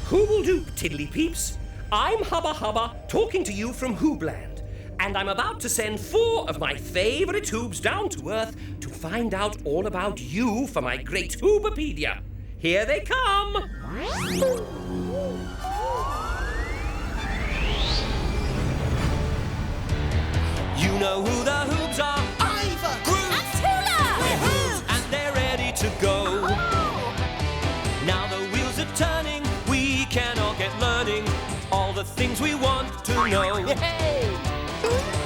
Who will do, Tiddlypeeps? I'm Hubba, talking to you from Hoobland, and I'm about to send 4 of my favourite Hoobs down to Earth to find out all about you for my great Hoobapedia. Here they come! You know who the Hoobs are? Iver! Groove! And Tula! We're Hoobs! And they're ready to go. Oh. Now the wheels are turning, we can all get learning all the things we want to know. Hey!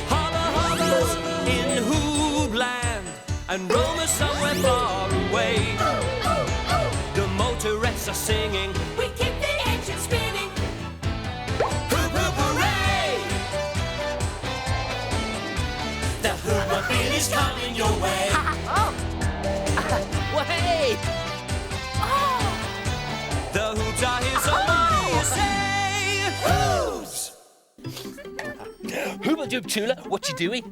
Hubba's in Hoobland, and Roma somewhere far away. The motorettes are singing, we keep the engine spinning. Hoop, hoop, hooray! The Hoobapedia is coming your way. Way! The Hoobs are here, so what do you say? Hoobs! Hubba doob Tula, what you doing?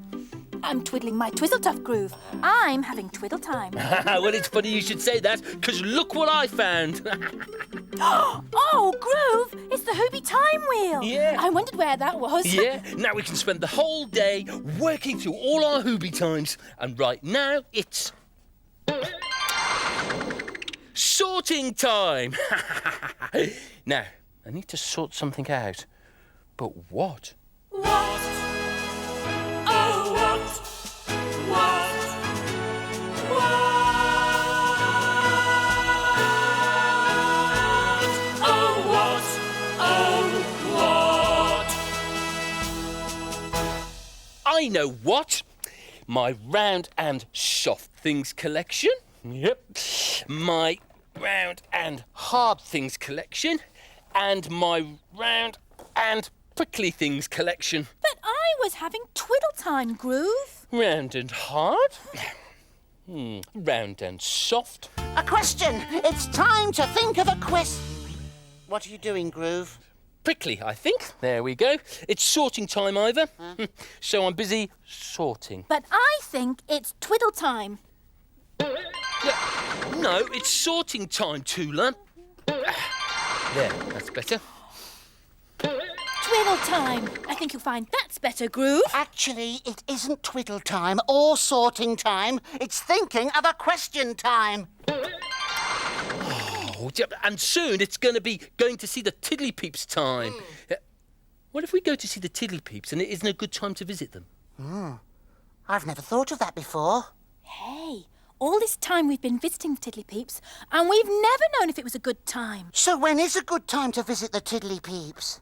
I'm twiddling my twizzletuft groove. I'm having twiddle time. Well, it's funny you should say that, because look what I found. Oh, Groove! It's the Hooby time wheel. Yeah. I wondered where that was. Yeah, now we can spend the whole day working through all our Hooby times. And right now, it's... sorting time! Now, I need to sort something out. But what? What? Oh, what? What? What? Oh, what? Oh, what? I know what! My round and soft things collection. Yep. My round and hard things collection. And my round and prickly things collection. But I was having twiddle time, Groove. Round and hard. Round and soft. A question! It's time to think of a quest. What are you doing, Groove? Prickly, I think. There we go. It's sorting time, Iver. So I'm busy sorting. But I think it's twiddle time. No, it's sorting time, Tula. There, that's better. Twiddle time. I think you'll find that's better, Groove. Actually, it isn't twiddle time or sorting time. It's thinking of a question time. Oh, and soon it's going to be going to see the Tiddlypeeps time. What if we go to see the Tiddlypeeps and it isn't a good time to visit them? I've never thought of that before. Hey, all this time we've been visiting the Tiddlypeeps, and we've never known if it was a good time. So when is a good time to visit the Tiddlypeeps?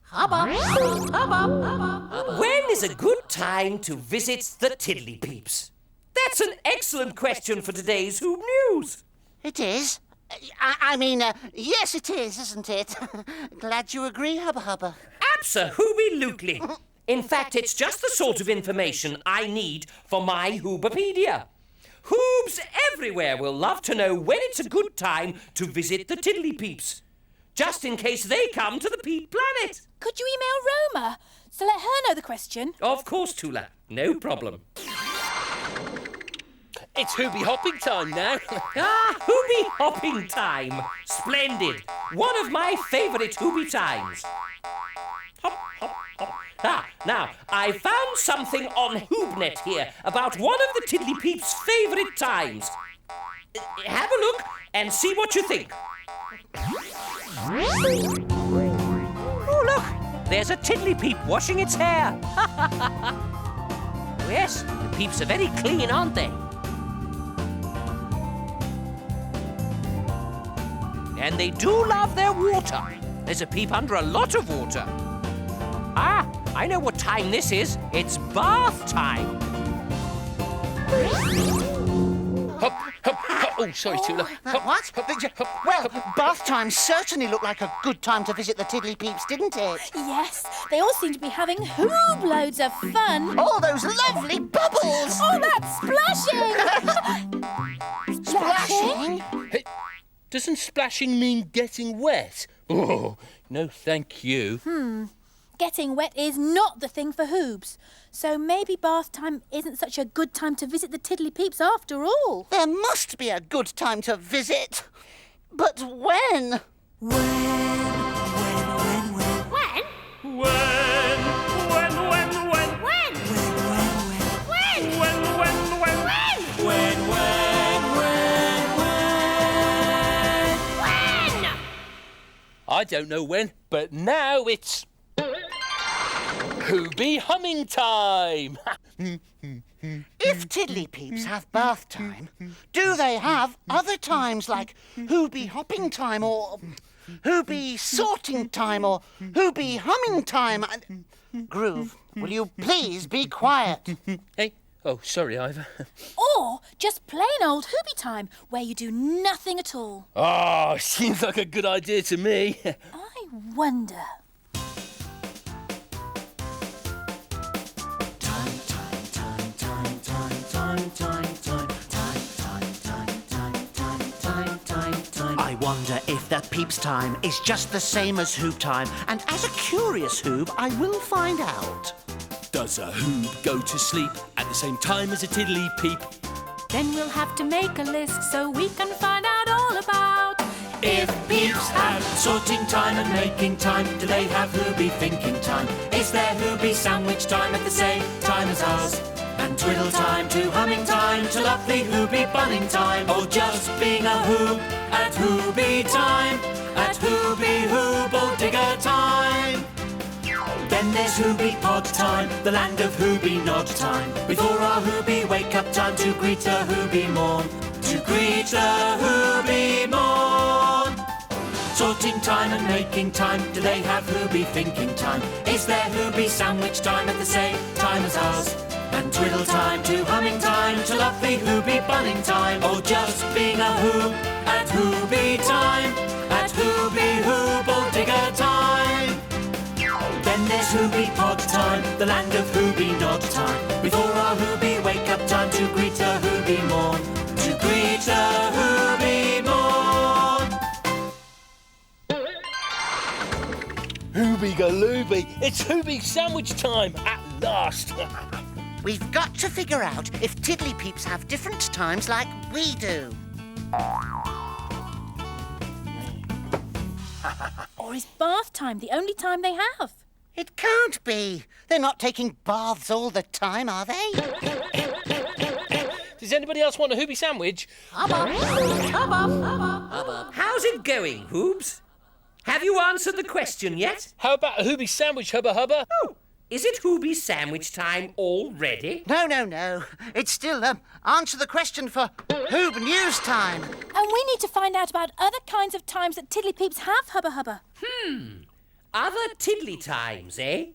When is a good time to visit the Tiddlypeeps? That's an excellent question for today's Hoob News. It is? I mean, yes it is, isn't it? Glad you agree, Hubba. Abso-Hooby-Lootly. In fact, it's just the sort of information I need for my Hoobapedia. Hoobs everywhere will love to know when it's a good time to visit the Tiddlypeeps, just in case they come to the Peep Planet. Could you email Roma to let her know the question? Of course, Tula. No problem. It's Hooby hopping time now. Hooby hopping time. Splendid. One of my favourite Hooby times. Hop, hop, hop. Now, I found something on HoobNet here about one of the Tiddlypeeps' favourite times. Have a look and see what you think. Oh, look. There's a Tiddlypeep washing its hair. Yes, the peeps are very clean, aren't they? And they do love their water. There's a peep under a lot of water. I know what time this is. It's bath time. Hop, hop, hop. Oh, sorry, Tula. Hop, What? hop, hop. Well, bath time certainly looked like a good time to visit the Tiddlypeeps, didn't it? Yes, they all seem to be having hoob loads of fun. All those lovely bubbles! Oh, that's splashing! Splashing? Hey, doesn't splashing mean getting wet? Oh, no thank you. Getting wet is not the thing for Hoobs. So maybe bath time isn't such a good time to visit the Tiddlypeeps after all. There must be a good time to visit. But when? when? I don't know when, but now it's Hooby humming time. If Tiddlypeeps have bath time, do they have other times like Hooby hopping time or Hooby sorting time or Hooby humming time? Groove, will you please be quiet? Hey, oh, sorry, Iver. Or just plain old Hooby time, where you do nothing at all. Oh, seems like a good idea to me. I wonder. I wonder if the Peeps time is just the same as Hoop time, and as a curious Hoob, I will find out. Does a Hoob go to sleep at the same time as a Tiddlypeep? Then we'll have to make a list so we can find out all about. If Peeps have sorting time and making time, do they have Hooby thinking time? Is there Hooby sandwich time at the same time as ours? And twiddle time to humming time to lovely Hooby bunning time, or just being a Hoob at Hooby time, at Hooby Hooble Digger time. Then there's Hooby pod time, the land of Hooby nod time, before our Hooby wake up time to greet a Hooby morn, to greet the Hooby morn. Sorting time and making time, do they have Hooby thinking time? Is there Hooby sandwich time at the same time as ours? And twiddle time to humming time to lovely Hooby bunning time, or just being a Hoob at Hooby time, at Hooby Hooble Digger time. Then there's Hooby pod time, the land of Hooby nod time, before our Hooby wake up time to greet a Hooby morn, to greet the Hooby morn. Hooby galooby, it's Hooby sandwich time at last. We've got to figure out if Tiddlypeeps have different times like we do. Or is bath time the only time they have? It can't be. They're not taking baths all the time, are they? Does anybody else want a Hooby sandwich? How's it going, Hoobs? Have you answered the question yet? How about a Hooby sandwich, Hubba Hubba? Oh, is it Hooby sandwich time already? No. It's still, answer the question for Hoob News time. And we need to find out about other kinds of times that Tiddlypeeps have, Hubba Hubba. Other tiddly times, eh?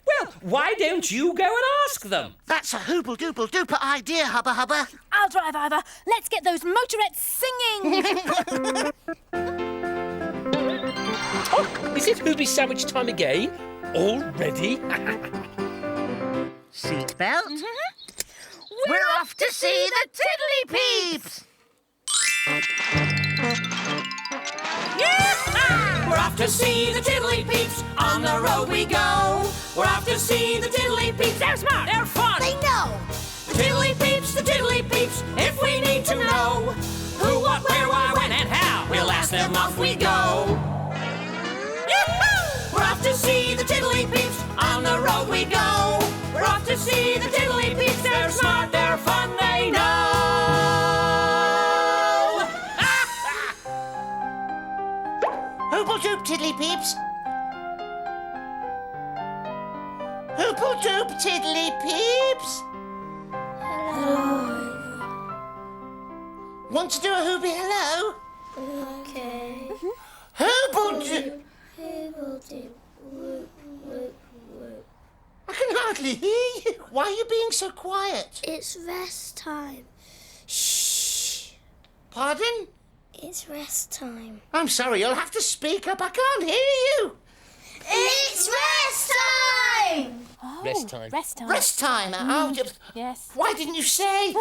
Well, why don't you go and ask them? That's a hooble-dooble-duper idea, Hubba Hubba. I'll drive, Iver. Let's get those motorettes singing. Oh, is it Hooby sandwich time again? Already? Seatbelt. We're off to see the Tiddlypeeps. We're off to see the Tiddlypeeps, on the road we go. We're off to see the Tiddlypeeps, they're smart, they're fun. They know. The Tiddlypeeps, if we need to know who, what, where, why, when, and how, we'll ask them, off we go. Yee-hoo! We're off to see the Tiddlypeeps, on the road we go. We're off to see the Tiddlypeeps, they're smart, they're fun, they know. Hoople-doop, Tiddlypeeps. Hoople-doop, Tiddlypeeps. Want to do a Hooby hello? Okay. Hoople-doop. I can hardly hear you. Why are you being so quiet? It's rest time. Shh. Pardon? It's rest time. I'm sorry, you'll have to speak up. I can't hear you. It's rest time! Oh, Rest time. Rest time. Rest time. Oh, Yes. why didn't you say?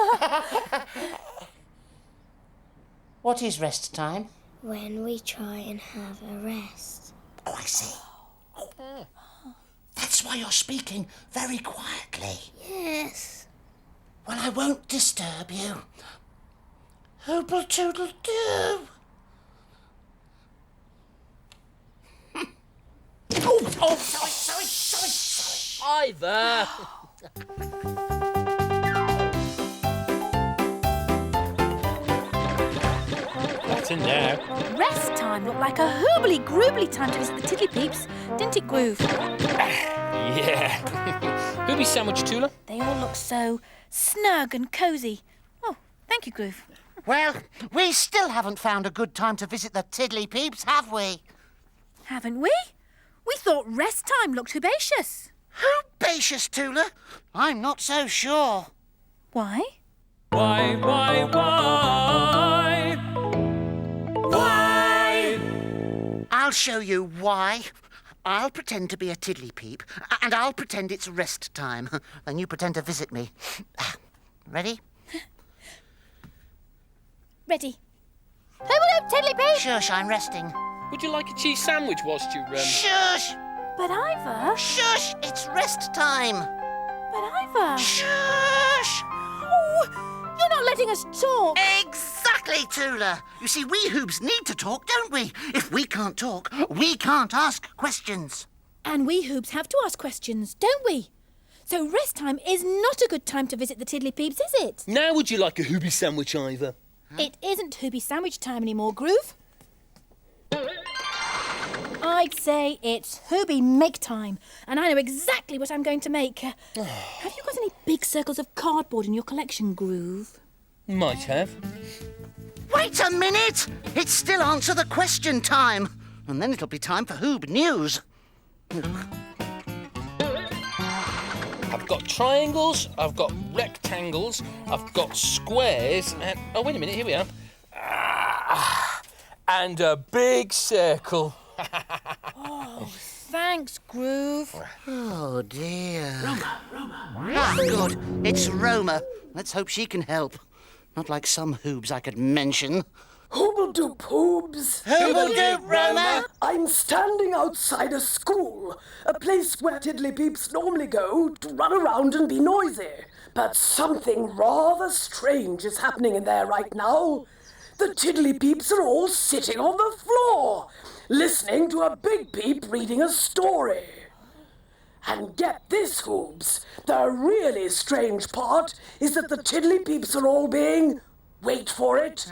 What is rest time? When we try and have a rest. Oh, I see. Oh. That's why you're speaking very quietly. Yes. Well, I won't disturb you. Hoople-toodle-doo. Iver! What's in there? Rest time looked like a hoobly-groobly time to visit the Tiddlypeeps, didn't it, Groove? Yeah. Hooby sandwich, Tula? They all look so snug and cosy. Oh, thank you, Groove. Well, we still haven't found a good time to visit the Tiddlypeeps, have we? Haven't we? We thought rest time looked herbaceous. Herbaceous, Tula? I'm not so sure. Why? Why? I'll show you why. I'll pretend to be a Tiddlypeep, and I'll pretend it's rest time. And you pretend to visit me. Ready? Ready. Hoop, Tiddlypeep! Shush, I'm resting. Would you like a cheese sandwich whilst you... Shush! But Iver... Shush! It's rest time. But Iver... Shush! Oh, you're not letting us talk. Exactly, Tula. You see, we Hoobs need to talk, don't we? If we can't talk, we can't ask questions. And we Hoobs have to ask questions, don't we? So rest time is not a good time to visit the Tiddlypeeps, is it? Now would you like a Hooby sandwich, Iver? It isn't Hooby sandwich time anymore, Groove. I'd say it's Hooby make time, and I know exactly what I'm going to make. Have you got any big circles of cardboard in your collection, Groove? Might have. Wait a minute! It's still answer the question time. And then it'll be time for Hoob News. I've got triangles, I've got rectangles, I've got squares, and... Oh, wait a minute, here we are. And a big circle. Oh, thanks, Groove. Oh, dear. Roma. Ah, good. It's Roma. Let's hope she can help. Not like some Hoobs I could mention. Hoobledoop, Hoobs. Hoobledoop, Roma. I'm standing outside a school, a place where Tiddlypeeps normally go to run around and be noisy. But something rather strange is happening in there right now. The Tiddlypeeps are all sitting on the floor, listening to a big peep reading a story. And get this, Hoobs, the really strange part is that the Tiddlypeeps are all being, wait for it,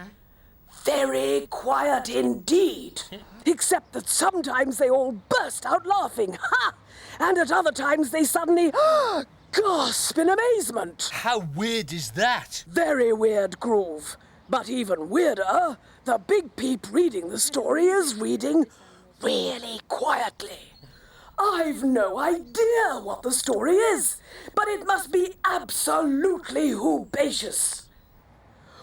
very quiet indeed. Except that sometimes they all burst out laughing, ha! And at other times they suddenly gasp in amazement. How weird is that? Very weird, Groove. But even weirder, the big peep reading the story is reading really quietly. I've no idea what the story is, but it must be absolutely hoobacious.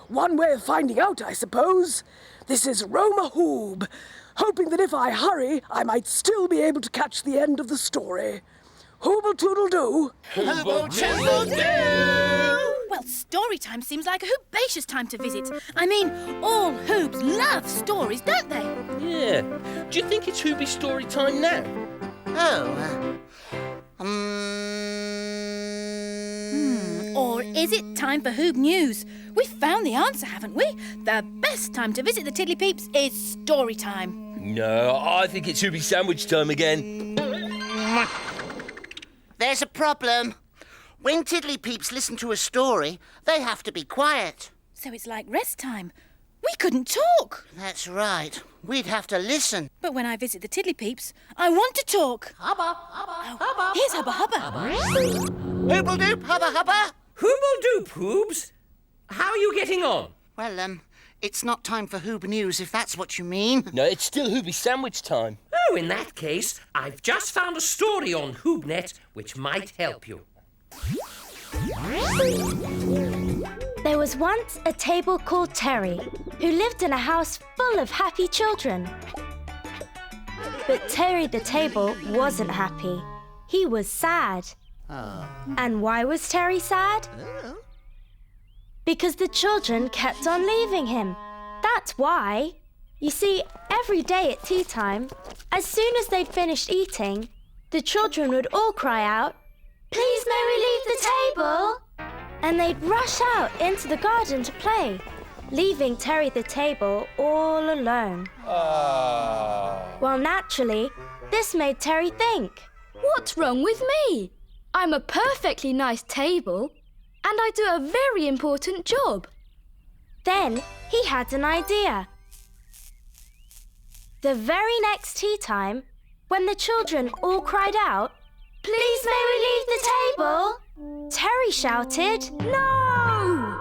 One way of finding out, I suppose. This is Roma Hoob, hoping that if I hurry, I might still be able to catch the end of the story. Hooble-toodle-doo. Hooble-toodle-doo! Well, story time seems like a hoobacious time to visit. I mean, all Hoobs love stories, don't they? Yeah. Do you think it's Hooby story time now? Or is it time for Hoob News? We've found the answer, haven't we? The best time to visit the Tiddlypeeps is story time. No, I think it's Hooby sandwich time again. There's a problem. When Tiddlypeeps listen to a story, they have to be quiet. So it's like rest time. We couldn't talk. That's right. We'd have to listen. But when I visit the Tiddlypeeps, I want to talk. Hubba, hubba. Here's Hubba Hubba. Hoobledoop, hubba, hubba. Hoobledoop, Hoobs. How are you getting on? Well, it's not time for Hoob News, if that's what you mean. No, it's still Hooby sandwich time. Oh, in that case, I've just found a story on HoobNet which might help you. There was once a table called Terry, who lived in a house full of happy children. But Terry the table wasn't happy. He was sad. And why was Terry sad? Because the children kept on leaving him. That's why. You see, every day at tea time, as soon as they'd finished eating, the children would all cry out, "Please may we leave the table?" And they'd rush out into the garden to play, leaving Terry the table all alone. Well, naturally, this made Terry think, What's wrong with me? I'm a perfectly nice table, and I do a very important job. Then he had an idea. The very next tea time, when the children all cried out, "Please may we leave the table?" Terry shouted, "No!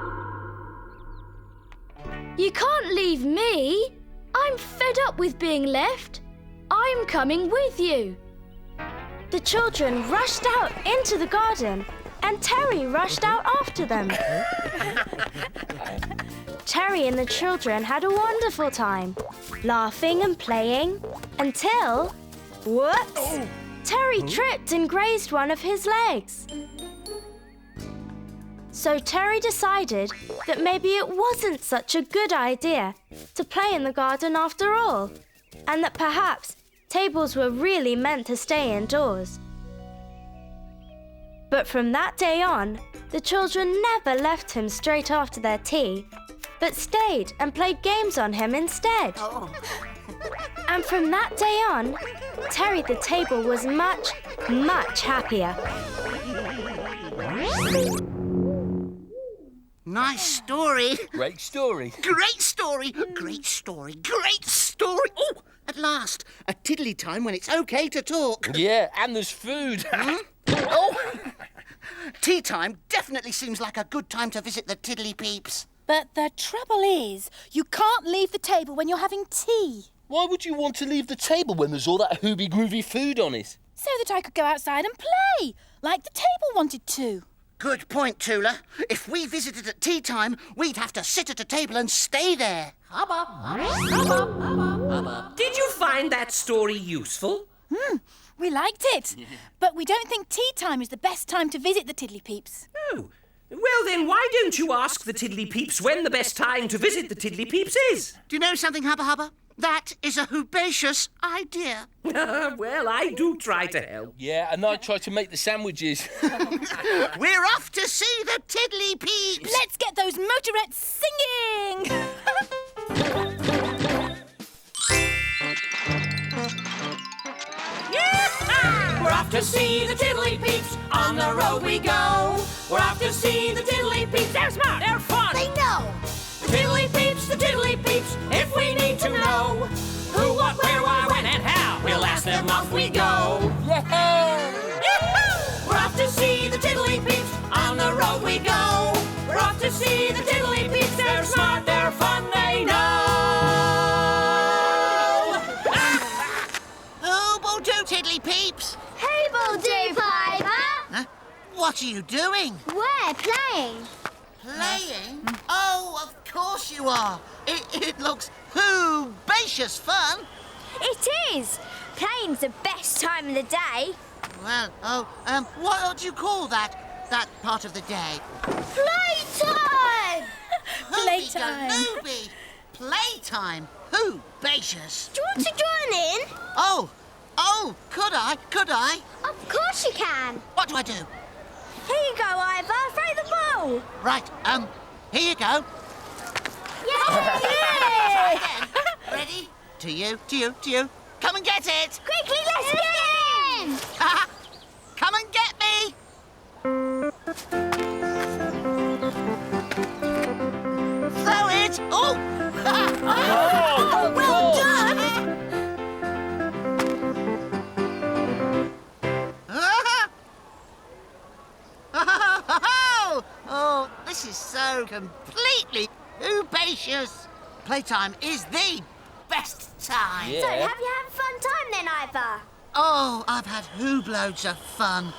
You can't leave me. I'm fed up with being left. I'm coming with you." The children rushed out into the garden and Terry rushed out after them. Terry and the children had a wonderful time, laughing and playing until... Whoops! Terry tripped and grazed one of his legs. So Terry decided that maybe it wasn't such a good idea to play in the garden after all, and that perhaps tables were really meant to stay indoors. But from that day on, the children never left him straight after their tea, but stayed and played games on him instead. And from that day on, Terry the table was much, much happier. Nice story. Great story. Great story. Great story. Great story. Oh, at last, a tiddly time when it's okay to talk. Yeah, and there's food. Oh, tea time definitely seems like a good time to visit the Tiddlypeeps. But the trouble is, you can't leave the table when you're having tea. Why would you want to leave the table when there's all that Hooby groovy food on it? So that I could go outside and play, like the table wanted to. Good point, Tula. If we visited at tea time, we'd have to sit at a table and stay there. Hubba, hubba, hubba, hubba, hubba. Did you find that story useful? We liked it. But we don't think tea time is the best time to visit the Tiddlypeeps. Oh. Well, then why don't you ask the Tiddlypeeps when the best time to visit the Tiddlypeeps is? Do you know something, Hubba Hubba? That is a Hoobacious idea. Well, I do try to help. Yeah, and I try to make the sandwiches. We're off to see the Tiddlypeeps. Let's get those motorettes singing! We're off to see the Tiddlypeeps, on the road we go. We're off to see the Tiddlypeeps, they're smart, they're fun. They know. The Tiddlypeeps, if we need to know who, what, where, why, when, and how, we'll ask them, off we go. Yee-hoo! We're off to see the Tiddlypeeps, on the road we go. We're off to see the Tiddlypeeps, they're smart, they're fun, they know. Who'll do, Tiddlypeeps? Who'll do, Piper? Huh? What are you doing? We're playing. Playing? Oh, of course you are. It looks Hoobacious fun. It is. Playing's the best time of the day. Well, what do you call that part of the day? Playtime! Playtime. Hooby. Playtime. Hoobacious. Do you want to join in? Oh, could I? Of course you can. What do I do? Here you go, Iver. Throw the ball. Right, here you go. Yay! Try again. Ready? To you. Come and get it. Quickly, let's get in. Come and get me. Throw it. Oh! Well done. Oh, this is so completely Hoobacious. Playtime is the best time. Yeah. So, have you had a fun time then, Iver? Oh, I've had loads of fun.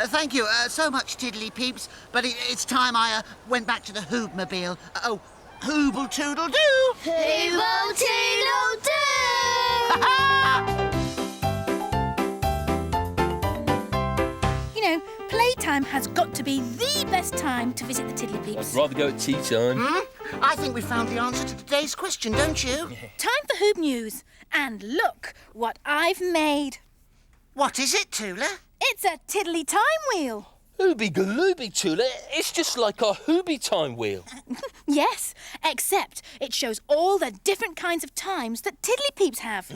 Thank you so much, Tiddlypeeps. But it's time I went back to the Hoobmobile. Hooble toodle doo. Hooble toodle doo. You know, playtime has got to be the best time to visit the Tiddlypeeps. I'd rather go at tea time. I think we found the answer to today's question, don't you? Time for Hoob News. And look what I've made. What is it, Tula? It's a tiddly time wheel. Hooby galooby, Tula. It's just like our Hooby time wheel. Yes, except it shows all the different kinds of times that Tiddlypeeps have.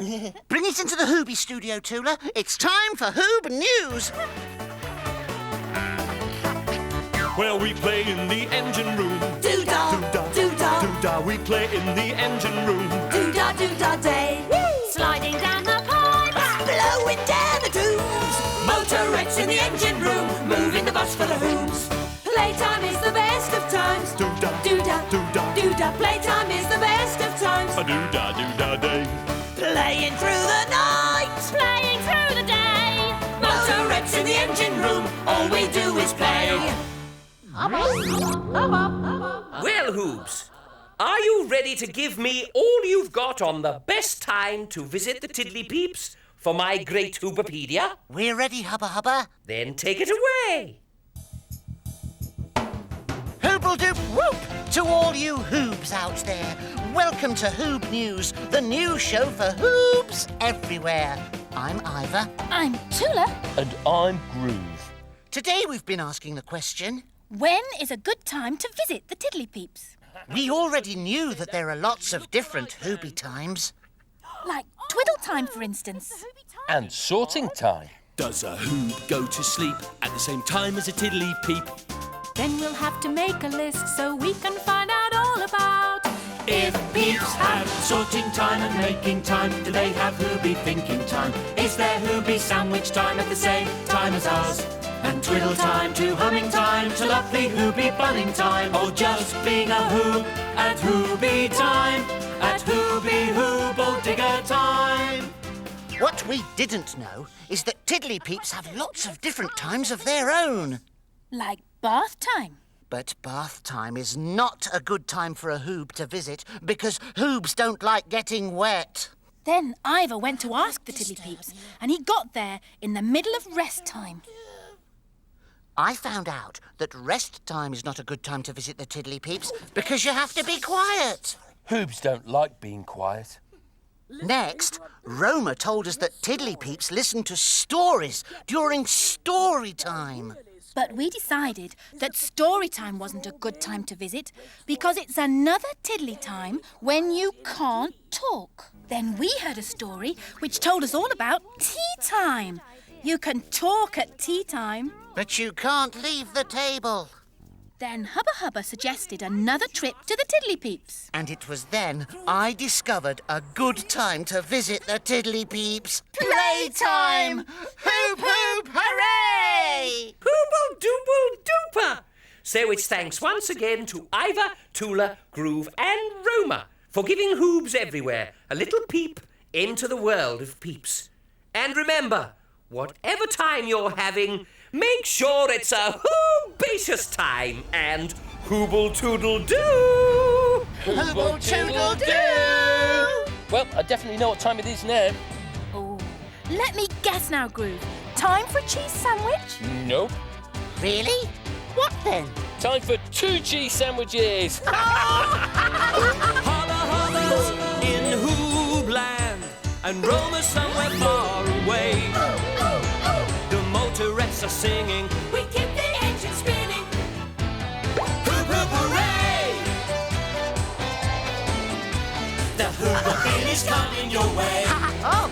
Bring it into the Hooby studio, Tula. It's time for Hoob News. Well, we play in the engine room. Do-da, Do-da, do-da, do-da, we play in the engine room. do-da, do-da day. Sliding down the pipes. Blowing down the tubes. Motorettes in the engine room. Moving the bus for the Hoobs. Playtime is the best of times. Do-da, Do-da, do-da, do-da. Playtime is the best of times. a do-da, do-da day. Playing through the night. Playing through the day. Motorettes in the engine room. All we do is play. Well, Hoobs, are you ready to give me all you've got on the best time to visit the Tiddlypeeps for my great Hoobapedia? We're ready, Hubba Hubba. Then take it away. Hooble-doop whoop to all you Hoobs out there. Welcome to Hoob News, the new show for Hoobs everywhere. I'm Iver. I'm Tula. And I'm Groove. Today we've been asking the question, When is a good time to visit the Tiddlypeeps? we already knew that there are lots of different Hooby times. Like twiddle time, for instance. And sorting time. Does a Hoob go to sleep at the same time as a Tiddlypeep? Then we'll have to make a list so we can find out all about. If peeps have sorting time and making time, do they have Hooby thinking time? Is there Hooby sandwich time at the same time as ours? And twiddle time to humming time to lovely Hooby bunning time, or just being a Hoob at Hooby time, at Hooby Hooble Digger time. What we didn't know is that Tiddlypeeps have lots of different times of their own. Like bath time. But bath time is not a good time for a Hoob to visit because Hoobs don't like getting wet. Then Iver went to ask the Tiddlypeeps, and he got there in the middle of rest time. I found out that rest time is not a good time to visit the Tiddlypeeps because you have to be quiet. Hoobs don't like being quiet. Next, Roma told us that Tiddlypeeps listen to stories during story time. But we decided that story time wasn't a good time to visit because it's another tiddly time when you can't talk. Then we heard a story which told us all about tea time. You can talk at tea time. But you can't leave the table. Then Hubba Hubba suggested another trip to the Tiddlypeeps. And it was then I discovered a good time to visit the Tiddlypeeps. Playtime! Hoop hoop hooray! Hooble-dooble-dooper! So it's thanks once again to Iver, Tula, Groove and Roma for giving Hoobs everywhere a little peep into the world of peeps. And remember, whatever time you're having, make sure it's a hoobacious time and hooble-toodle-doo! Hooble-toodle-doo! Well, I definitely know what time it is now. Oh, let me guess now, Groove. Time for a cheese sandwich? Nope. Really? What then? Time for 2 cheese sandwiches. Holla holla's in Hoobland and Roma somewhere far away. The motorettes are singing, We keep the engine spinning. hoop hoop hooray! The Hooba bin is coming your way. Oh!